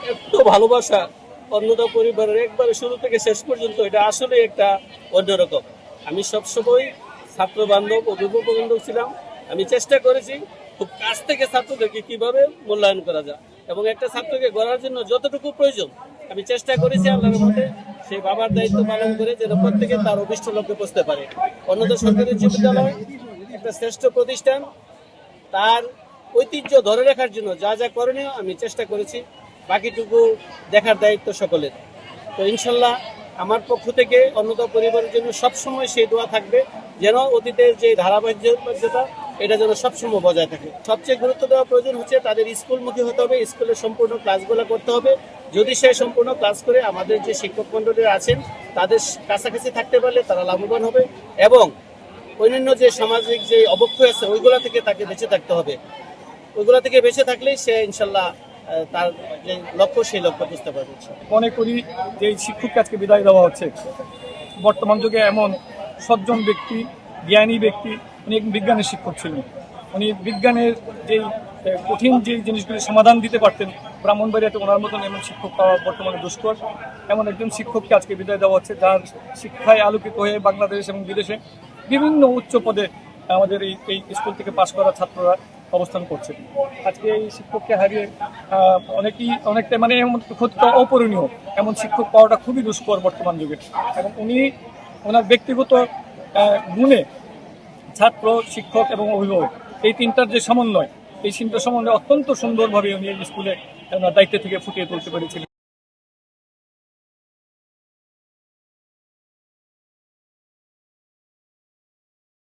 এত ভালোবাসা অন্নদা পরিবারের একবারে শুরু থেকে শেষ পর্যন্ত, এটা আসলে একটা অন্যরকম। আমি সবসময় ছাত্র বান্ধব অভিভাবক বান্ধব ছিলাম। আমি চেষ্টা করেছি খুব কাছ থেকে ছাত্রদেরকে কিভাবে মূল্যায়ন করা যায় এবং একটা ছাত্রকে গড়ার জন্য যতটুকু প্রয়োজন আমি চেষ্টা করেছি আল্লাহর মধ্যে সেই বাবার দায়িত্ব পালন করে যেন প্রত্যেকে তার অভিষ্ট লক্ষ্যে পৌঁছতে পারে। অন্যদা সরকারি উচ্চ বিদ্যালয় একটা শ্রেষ্ঠ প্রতিষ্ঠান, তার ঐতিহ্য ধরে রাখার জন্য যা যা করণীয় আমি চেষ্টা করেছি, বাকিটুকু দেখার দায়িত্ব সকলের। তো ইনশাল্লাহ আমার পক্ষ থেকে অন্যতম পরিবারের জন্য সবসময় সেই দোয়া থাকবে যেন অতীতের যে ধারাবাহিকতা এটা যেন সবসময় বজায় থাকে। সবচেয়ে গুরুত্ব দেওয়া প্রয়োজন হচ্ছে তাদের স্কুলমুখী হতে হবে, স্কুলের সম্পূর্ণ ক্লাসগুলো করতে হবে। যদি সে সম্পূর্ণ ক্লাস করে আমাদের যে শিক্ষক মণ্ডলীরা আছেন তাদের কাছাকাছি থাকতে পারলে তারা লাভবান হবে এবং অন্যান্য যে সামাজিক যে অবক্ষয় আছে ওইগুলা থেকে তাকে বেঁচে থাকতে হবে। ওইগুলা থেকে বেঁচে থাকলেই সে ইনশাল্লাহ তার যে লক্ষ্য সেই লক্ষ্য বুঝতে পারবে। মনে করি যে এই শিক্ষককে আজকে বিদায় দেওয়া হচ্ছে, বর্তমান যুগে এমন সজ্জন ব্যক্তি, জ্ঞানী ব্যক্তি, উনি একজন বিজ্ঞানের শিক্ষক ছিলেন। উনি বিজ্ঞানের যেই কঠিন যে জিনিসগুলি সমাধান দিতে পারতেন, ব্রাহ্মণবাড়িয়াতে ওনার মতন এমন শিক্ষক পাওয়া বর্তমানে দুষ্কর। এমন একজন শিক্ষককে আজকে বিদায় দেওয়া হচ্ছে যার শিক্ষায় আলোকিত হয়ে বাংলাদেশ এবং বিদেশে বিভিন্ন উচ্চ পদে আমাদের এই স্কুল থেকে পাশ করা ছাত্ররা অবস্থান করছে। আজকে এই শিক্ষককে হারিয়ে অনেকটা মানে ক্ষতিটা অপূরণীয়। এমন শিক্ষক পাওয়াটা খুবই দুষ্কর বর্তমান যুগে। এবং উনি ওনার ব্যক্তিগত গুণে ছাত্র, শিক্ষক এবং অভিভাবক এই তিনটার যে সমন্বয়, এই তিনটার সমন্বয় অত্যন্ত সুন্দরভাবে উনি এই স্কুলে ওনার দায়িত্ব থেকে ফুটিয়ে তুলতে পেরেছিলেন।